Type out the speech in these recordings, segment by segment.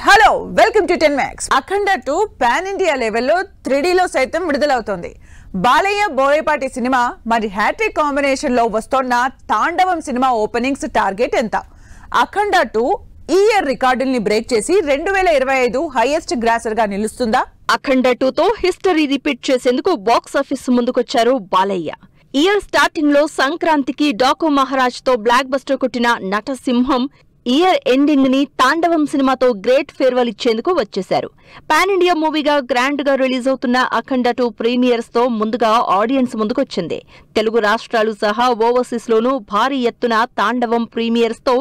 Hello welcome to 10 Max. Akhanda 2 pan India లెవెల్లో 3D లో సైతం విడుదలవుతోంది. బాలయ్య బోయపాటి సినిమా మరి హ్యాట్రిక్ కాంబినేషన్ లో వస్తోన్న తాండవం సినిమా ఓపెనింగ్స్ టార్గెట్ ఎంత? అఖండ 2 ఈ ఇయర్ రికార్డుల్ని బ్రేక్ చేసి 2025 హైయెస్ట్ గ్రాసర్ గా నిలుస్తుందా? అఖండ 2 తో హిస్టరీ రిపీట్ చేసేందుకు బాక్స్ ఆఫీస్ ముందుకొచ్చారు బాలయ్య. ఇయర్ స్టార్టింగ్ లో సంక్రాంతికి డాకు మహారాజ్ తో బ్లాక్ బస్టర్ కొట్టిన నటసింహం ఇయర్ ఎండింగ్ ని తాండవం సినిమాతో గ్రేట్ ఫేర్వెల్ ఇచ్చేందుకు వచ్చేశారు. పాన్ ఇండియా మూవీగా గ్రాండ్ గా రిలీజ్ అవుతున్న అఖండ 2 ప్రీమియర్స్ తో ముందుగా ఆడియన్స్ ముందుకొచ్చింది. తెలుగు రాష్ట్రాలు సహా ఓవర్సీస్ లోనూ భారీ ఎత్తున తాండవం ప్రీమియర్స్ తో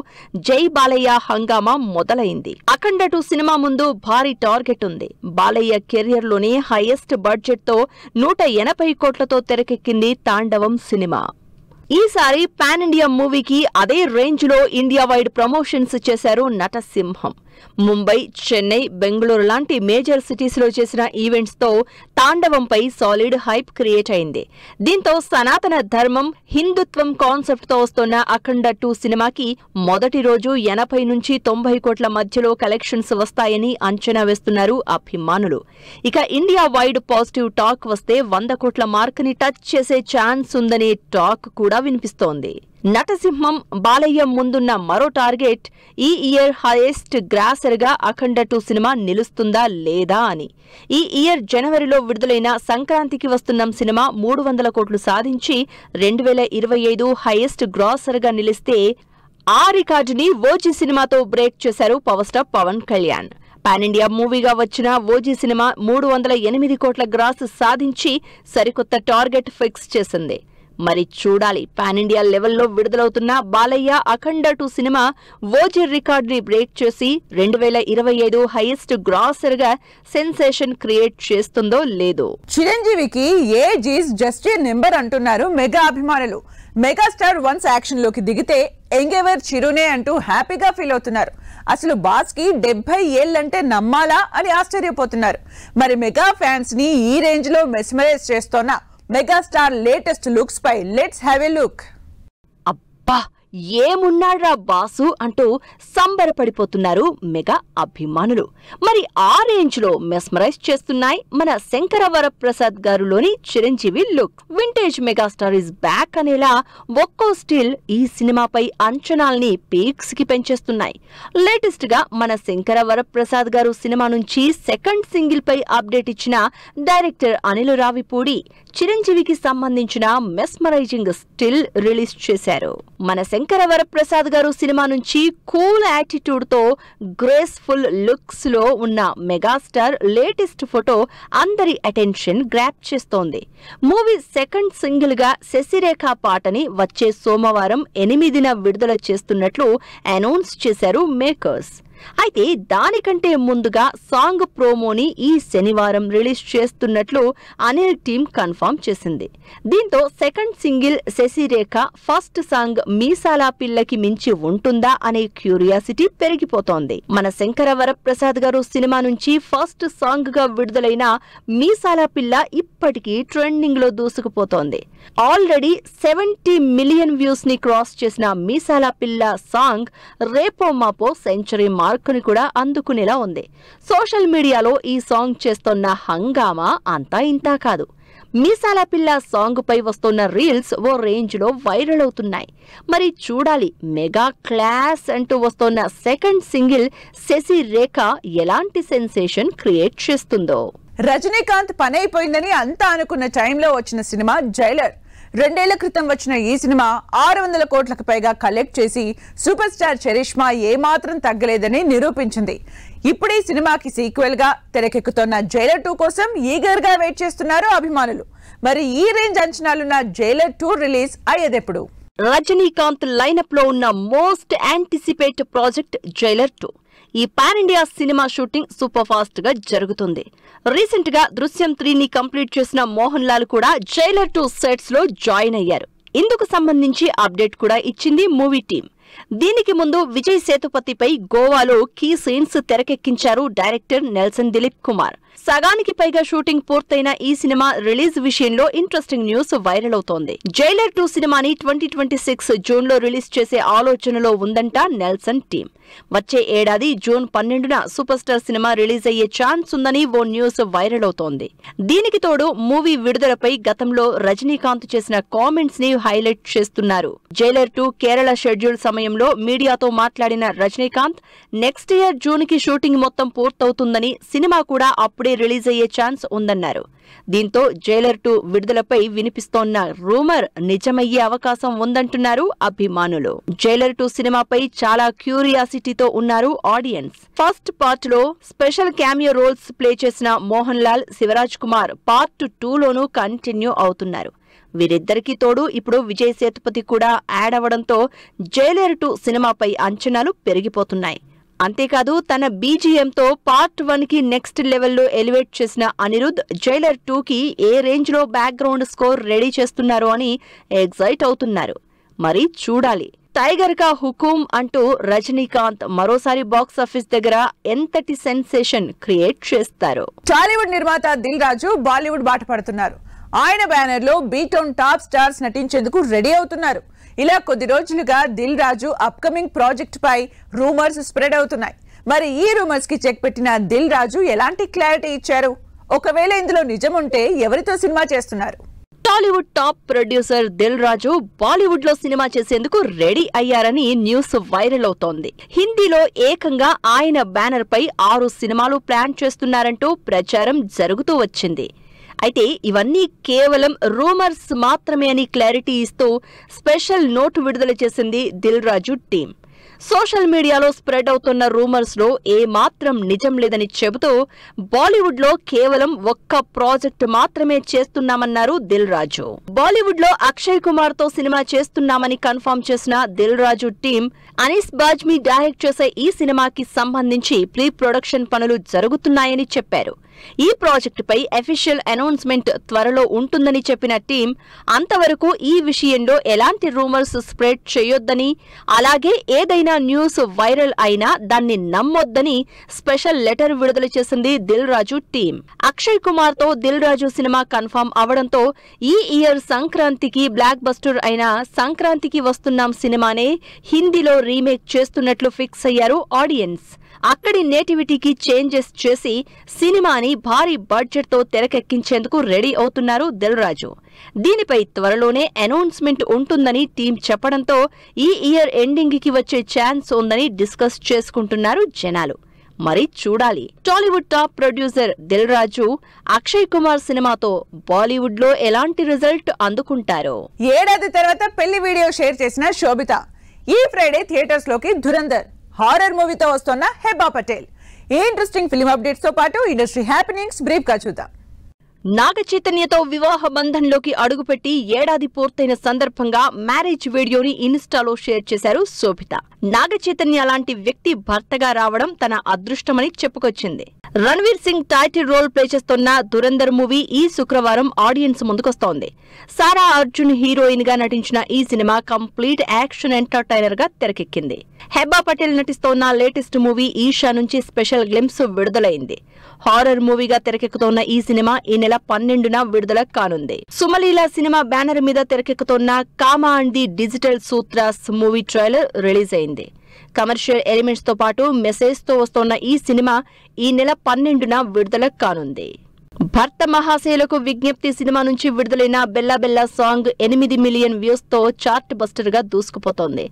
జై బాలయ్య హంగామా మొదలైంది. అఖండ 2 సినిమా ముందు భారీ టార్గెట్ ఉంది. బాలయ్య కెరియర్ లోనే హైయెస్ట్ బడ్జెట్ తో 180 కోట్లతో తెరకెక్కింది తాండవం సినిమా. ఈసారి పాన్ ఇండియా మూవీకి అదే రేంజ్ లో ఇండియా వైడ్ ప్రమోషన్స్ చేశారు నటసింహం. ముంబై, చెన్నై, బెంగళూరు లాంటి మేజర్ సిటీస్ లో చేసిన ఈవెంట్స్ తో తాండవంపై సాలిడ్ హైప్ క్రియేట్ అయింది. దీంతో సనాతన ధర్మం, హిందుత్వం కాన్సెప్ట్ తో వస్తున్న అఖండ 2 సినిమాకి మొదటి రోజు 80 నుంచి 90 కోట్ల మధ్యలో కలెక్షన్స్ వస్తాయని అంచనా వేస్తున్నారు అభిమానులు. ఇక ఇండియా వైడ్ పాజిటివ్ టాక్ వస్తే 100 కోట్ల మార్క్ ని టచ్ చేసే ఛాన్స్ ఉందనే టాక్ కూడా వినిపిస్తోంది. నటసింహం బాలయ్య ముందున్న మరో టార్గెట్ ఈ ఇయర్ హైయెస్ట్ గ్రాసర్ గా అఖండ 2 సినిమా నిలుస్తుందా లేదా అని. ఈ ఇయర్ జనవరిలో విడుదలైన సంక్రాంతికి వస్తున్న సినిమా 300 కోట్లు సాధించి 2025 హైయెస్ట్ గ్రాసర్ గా నిలిస్తే ఆ రికార్డుని ఓజీ సినిమాతో బ్రేక్ చేశారు power star Pawan Kalyan. Pan India మూవీగా వచ్చిన ఓజీ సినిమా 308 కోట్ల గ్రాస్ సాధించి సరికొత్త టార్గెట్ ఫిక్స్ చేసింది. మరి చూడాలి, పాన్ ఇండియా లెవెల్లో విడుదలవుతున్న బాలయ్య అఖండ 2 సినిమా ఓజీ రికార్డుని బ్రేక్ చేసి 2025 హైయెస్ట్ గ్రాసర్ గా సెన్సేషన్ క్రియేట్ చేస్తుందో లేదో. చిరంజీవికి age is just a number అంటున్నారు మెగా అభిమానులు. మెగాస్టార్ వన్స్ యాక్షన్ లోకి దిగితే ఎంగెవర్ చిరునే అంటూ హ్యాపీగా ఫీల్ అవుతున్నారు. అసలు బాస్ కి 70 ఏళ్లంటే నమ్మాలా అని ఆశ్చర్యపోతున్నారు. మరి మెగా ఫ్యాన్స్ ని ఈ రేంజ్ లో మెస్మరైజ్ చేస్తోన్న మెగాస్టార్ లేటెస్ట్ లుక్స్ పై లెట్స్ హ్యావ్ ఎ లుక్. అబ్బా, ఏమున్నాడ్రా బాసు అంటూ సంబరపడిపోతున్నారు మెగా అభిమానులు. మరి ఆ రేంజ్ లో మెస్మరైజ్ చేస్తున్నాయి మన శంకరవరప్రసాద్ గారులోని Chiranjeevi look. Vintage megastar is back అనేలా ఒక్కో స్టిల్ ఈ సినిమాపై అంచనాల్ని పీక్స్ కి పెంచేస్తున్నాయి. లేటెస్ట్ గా మన శంకరవరప్రసాద్ గారు సినిమా నుంచి సెకండ్ సింగిల్ పై అప్డేట్ ఇచ్చిన డైరెక్టర్ అనిల్ రావిపూడి చిరంజీవికి సంబంధించిన మెస్మరైజింగ్ స్టిల్ రిలీజ్ చేశారు. మన శంకరవరప్రసాద్ గారు సినిమా నుంచి కూల్ యాటిట్యూడ్ తో గ్రేస్ఫుల్ లుక్స్ లో ఉన్న మెగాస్టార్ లేటెస్ట్ ఫోటో అందరి అటెన్షన్ గ్రాప్ చేస్తోంది. మూవీ సెకండ్ సింగిల్ గా శశిరేఖ పాటని వచ్చే సోమవారం 8న విడుదల చేస్తున్నట్లు అనౌన్స్ చేశారు మేకర్స్. అయితే దానికంటే ముందుగా సాంగ్ ప్రోమోని ఈ శనివారం రిలీజ్ చేస్తున్నట్లు అనిల్ టీమ్ కన్ఫర్మ్ చేసింది. దీంతో second single Sasirekha first song మీసాల పిల్లకి మించి ఉంటుందా అనే క్యూరియాసిటీ పెరిగిపోతోంది. మన శంకరవరప్రసాద్ గారు సినిమా నుంచి ఫస్ట్ సాంగ్ గా విడుదలైన మీసాల పిల్ల ఇప్పటికీ ట్రెండింగ్ లో దూసుకుపోతోంది. ఆల్రెడీ 70 మిలియన్ వ్యూస్ ని క్రాస్ చేసిన మీసాల పిల్ల సాంగ్ రేపో మాపో సెంచరీ మార్కుని కూడా అందుకునేలా ఉంది. సోషల్ మీడియాలో ఈ సాంగ్ చేస్తున్న హంగామా అంతా ఇంతా కాదు. మీసాల పిల్ల సాంగ్ పై వస్తున్న రీల్స్ ఓ రేంజ్ లో వైరల్ అవుతున్నాయి. మరి చూడాలి, మెగా క్లాస్ అంటూ వస్తున్న సెకండ్ సింగిల్ శశిరేఖ ఎలాంటి సెన్సేషన్ క్రియేట్ చేస్తుందో. రజనీకాంత్ పని అయిపోయిందని అంతా అనుకున్న టైంలో వచ్చిన సినిమా జైలర్. 2 ఏళ్ల క్రితం వచ్చిన ఈ సినిమా 600 కోట్లకు పైగా కలెక్ట్ చేసి సూపర్ స్టార్ చరిష్మా ఏమాత్రం తగ్గలేదని నిరూపించింది. ఇప్పుడు ఈ సినిమాకి సీక్వెల్ గా తెరకెక్కుతున్న జైలర్ 2 కోసం ఈగర్ గా వెయిట్ చేస్తున్నారు అభిమానులు. మరి ఈ రేంజ్ అంచనాలున్న జైలర్ 2 రిలీజ్ అయ్యేదెప్పుడు? రజనీకాంత్ లైనప్ లో ఉన్న మోస్ట్ యాంటిసిపేట్ ప్రాజెక్ట్ జైలర్ 2. ఈ pan India cinema shooting super fast గా జరుగుతుంది. రీసెంట్ గా దృశ్యం 3ని కంప్లీట్ చేసిన మోహన్ లాల్ కూడా జైలర్ 2 సెట్స్ లో జాయిన్ అయ్యారు. ఇందుకు సంబంధించి అప్డేట్ కూడా ఇచ్చింది మూవీ టీం. దీనికి ముందు విజయ్ సేతుపతిపై గోవాలో కీ సీన్స్ తెరకెక్కించారు డైరెక్టర్ నెల్సన్ దిలీప్ కుమార్. సగానికి పైగా షూటింగ్ పూర్తయిన ఈ సినిమా రిలీజ్ విషయంలో ఇంట్రెస్టింగ్ న్యూస్ వైరల్ అవుతోంది. జైలర్ 2 సినిమాని 2026 జూన్ లో రిలీజ్ చేసే ఆలోచనలో ఉందంట నెల్సన్ టీమ్. వచ్చే ఏడాది జూన్ 12న సూపర్ స్టార్ సినిమా రిలీజ్ అయ్యే ఛాన్స్ ఉందని ఓ న్యూస్ వైరల్ అవుతోంది. దీనికి తోడు మూవీ విడుదలపై గతంలో రజనీకాంత్ చేసిన కామెంట్స్ ని హైలైట్ చేస్తున్నారు. జైలర్ 2 కేరళ షెడ్యూల్ సమయంలో మీడియాతో మాట్లాడిన రజనీకాంత్ నెక్స్ట్ ఇయర్ జూన్ కి షూటింగ్ మొత్తం పూర్తవుతుందని, సినిమా కూడా అప్పుడే రిలీజ్ అయ్యే ఛాన్స్ ఉందన్నారు. దీంతో జైలర్ 2 విడుదలపై వినిపిస్తోన్న రూమర్ నిజమయ్యే అవకాశం ఉందంటున్నారు అభిమానులు. జైలర్ 2 సినిమాపై చాలా క్యూరియాసిటీతో ఉన్నారు ఆడియన్స్. ఫస్ట్ పార్ట్ లో స్పెషల్ క్యామియో రోల్స్ ప్లే చేసిన మోహన్ లాల్, శివరాజ్ కుమార్ పార్ట్ 2 లోనూ కంటిన్యూ అవుతున్నారు. వీరిద్దరికీ తోడు ఇప్పుడు విజయ్ సేతుపతి కూడా యాడ్ అవడంతో జైలర్ 2 సినిమాపై అంచనాలు పెరిగిపోతున్నాయి. అంతేకాదు తన బీజీఎంతో పార్ట్ 1 కి నెక్స్ట్ లెవెల్లో ఎలివేట్ చేసిన అనిరుద్ జైలర్ 2 కి ఏ రేంజ్ లో బ్యాక్గ్రౌండ్ స్కోర్ రెడీ చేస్తున్నారు అని ఎగ్జైట్ అవుతున్నారు. మరి చూడాలి. టైగర్ కా హుకుం అంటూ రజనీకాంత్ మరోసారి బాక్సాఫీస్ దగ్గర ఎంతటి సెన్సేషన్ క్రియేట్ చేస్తారు. టాలీవుడ్ నిర్మాత దిల్ రాజు బాలీవుడ్ బాట పడుతున్నారు. ఆయన బ్యానర్ లో బీటౌన్ టాప్ స్టార్స్ నటించేందుకు రెడీ అవుతున్నారు. ఇలా కొద్ది రోజులుగా దిల్ రాజు అప్కమింగ్ ప్రాజెక్ట్ పై రూమర్స్ స్ప్రెడ్ అవుతున్నాయి. మరి ఈ రూమర్స్ కి చెక్ పెట్టిన దిల్ రాజు ఎలాంటి క్లారిటీ ఇచ్చారు? ఒకవేళ ఇందులో నిజం ఉంటే ఎవరితో సినిమా చేస్తున్నారు? Tollywood top producer Dil Raju Bollywood లో సినిమా చేసేందుకు రెడీ అయ్యారని న్యూస్ వైరల్ అవుతోంది. హిందీలో ఏకంగా ఆయన బ్యానర్ పై 6 సినిమాలు ప్లాన్ చేస్తున్నారంటూ ప్రచారం జరుగుతూ వచ్చింది. అయితే ఇవన్నీ కేవలం రూమర్స్ మాత్రమే అని క్లారిటీ ఇస్తూ స్పెషల్ నోట్ విడుదల చేసింది దిల్ రాజు టీం. సోషల్ మీడియాలో స్ప్రెడ్ అవుతున్న రూమర్స్ లో ఏ మాత్రం నిజం లేదని చెబుతూ బాలీవుడ్ లో కేవలం ఒక్క ప్రాజెక్ట్ మాత్రమే చేస్తున్నామన్నారు దిల్ రాజు. బాలీవుడ్ లో అక్షయ్ కుమార్ తో సినిమా చేస్తున్నామని కన్ఫర్మ్ చేసిన దిల్ రాజు టీం అనీస్ బాజ్మీ డైరెక్ట్ చేసే ఈ సినిమాకి సంబంధించి ప్రీ ప్రొడక్షన్ పనులు జరుగుతున్నాయని చెప్పారు. ఈ ప్రాజెక్టుపై అఫీషియల్ అనౌన్స్మెంట్ త్వరలో ఉంటుందని చెప్పిన టీం అంతవరకు ఈ విషయంలో ఎలాంటి రూమర్స్ స్ప్రెడ్ చేయొద్దని, అలాగే ఏదైనా న్యూస్ వైరల్ అయినా దాన్ని నమ్మొద్దని స్పెషల్ లెటర్ విడుదల చేసింది దిల్ రాజు టీం. అక్షయ్ కుమార్ తో దిల్ రాజు సినిమా కన్ఫర్మ్ అవడంతో ఈ ఇయర్ సంక్రాంతికి బ్లాక్ బస్టర్ అయిన సంక్రాంతికి వస్తున్నాం సినిమానే హిందీలో రీమేక్ చేస్తున్నట్లు ఫిక్స్ అయ్యారు ఆడియన్స్. అక్కడి నేటివిటీకి చేంజెస్ చేసి సినిమాని భారీ బడ్జెట్ తో తెరకెక్కించేందుకు రెడీ అవుతున్నారు దిల్ రాజు. దీనిపై త్వరలోనే అనౌన్స్మెంట్ ఉంటుందని టీం చెప్పడంతో ఈ ఇయర్ ఎండింగ్ కి వచ్చే ఛాన్స్ ఉందని డిస్కస్ చేసుకుంటున్నారు జనాలు. మరి చూడాలి. Tollywood top producer Dil Raju Akshay Kumar సినిమాతో బాలీవుడ్ లో ఎలాంటి రిజల్ట్ అందుకుంటారో. ఏడాది తర్వాత పెళ్లి వీడియో షేర్ చేసిన శోభిత ఈ ఫ్రైడే థియేటర్స్ లోకి ధురంధర్ హారర్ మూవీతో వస్తున్న హెబ్బా పటేల్. ఈ ఇంట్రెస్టింగ్ ఫిల్మ్ అప్డేట్స్ తో పాటు ఇండస్ట్రీ హ్యాపెనింగ్స్ బ్రీఫ్ గా చూద్దాం. నాగ చైతన్యతో వివాహ బంధంలోకి అడుగుపెట్టి ఏడాది పూర్తయిన సందర్భంగా మ్యారేజ్ వీడియోని ఇన్స్టాలో షేర్ చేశారు శోభిత. నాగ చైతన్య లాంటి వ్యక్తి భర్తగా రావడం తన అదృష్టమని చెప్పుకొచ్చింది. Ranveer Singh title role play చేస్తున్న దురంధర్ మూవీ ఈ శుక్రవారం ఆడియన్స్ ముందుకొస్తోంది. సారా అర్జున్ హీరోయిన్ గా నటించిన ఈ సినిమా కంప్లీట్ యాక్షన్ ఎంటర్టైనర్ గా తెరకెక్కింది. హెబ్బా పటేల్ నటిస్తోన్న లేటెస్ట్ మూవీ ఈషా నుంచి స్పెషల్ గ్లింప్స్ విడుదలైంది. హారర్ మూవీగా తెరకెక్కుతోన్న ఈ సినిమా ఈ నెల 12న విడుదల కానుంది. సుమలీలా సినిమా బ్యానర్ మీద తెరకెక్కుతోన్న comma and the digital sutras movie trailer release అయింది. కమర్షియల్ ఎలిమెంట్స్ తో పాటు మెసేజ్ తో వస్తోన్న ఈ సినిమా ఈ నెల 12న విడుదల కానుంది. భర్త మహాశయులకు విజ్ఞప్తి సినిమా నుంచి విడుదలైన Bella Bella song 8 million views తో చార్ట్ బస్టర్ గా దూసుకుపోతోంది.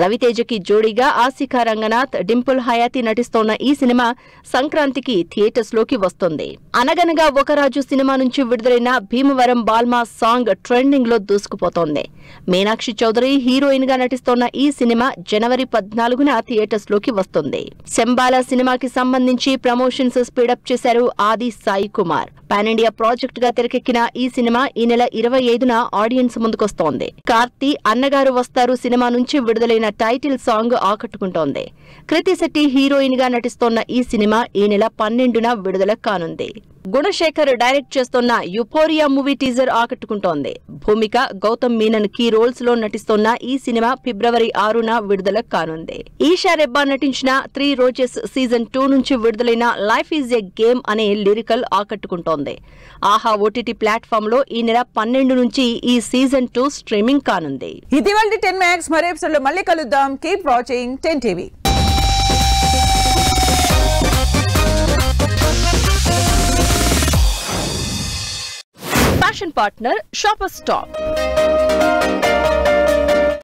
రవితేజకి జోడీగా ఆసికా రంగనాథ్, డింపుల్ హయాతి నటిస్తోన్న ఈ సినిమా సంక్రాంతికి థియేటర్స్ లోకి వస్తుంది. అనగనగా ఒక రాజు సినిమా నుంచి విడుదలైన భీమవరం బాల్మా సాంగ్ ట్రెండింగ్ లో దూసుకుపోతోంది. మీనాక్షి చౌదరి హీరోయిన్ గా నటిస్తోన్న ఈ సినిమా జనవరి 14న థియేటర్స్ లోకి వస్తుంది. శంబాలా సినిమాకి సంబంధించి ప్రమోషన్స్ స్పీడప్ చేశారు ఆది Sai Kumar. Pan India project గా తెరకెక్కిన ఈ సినిమా ఈ నెల 25న ఆడియన్స్ ముందుకొస్తోంది. కార్తీ అన్నగారు వస్తారు సినిమా నుంచి విడుదలైన టైటిల్ సాంగ్ ఆకట్టుకుంటోంది. కృతి శెట్టి హీరోయిన్ గా నటిస్తోన్న ఈ సినిమా ఈ నెల 12న విడుదల కానుంది. గుణశేఖర్ డైరెక్ట్ చేస్తున్న యుఫోరియా మూవీ టీజర్ ఆకట్టుకుంటోంది. భూమిక, గౌతమ్ మీనన్ కీ రోల్స్ లో నటిస్తున్న ఈ సినిమా ఫిబ్రవరి 6న విడుదల కానుంది. ఈషా రెబ్బా నటించిన 3 రోజెస్ సీజన్ 2 నుంచి విడుదలైన లైఫ్ ఈజ్ ఎ గేమ్ అనే లిరికల్ ఆకట్టుకుంటోంది. ఆహా ఓటీటీ ప్లాట్ఫామ్ లో ఈ నెల 12 నుంచి ఈ సీజన్ 2 స్ట్రీమింగ్ కానుంది. ఇది వాళ్ళ 10 Max. మరో ఎపిసోడ్ లో మళ్ళీ కలుద్దాం. Keep watching 10 TV. Fashion partner Shoppers Stop.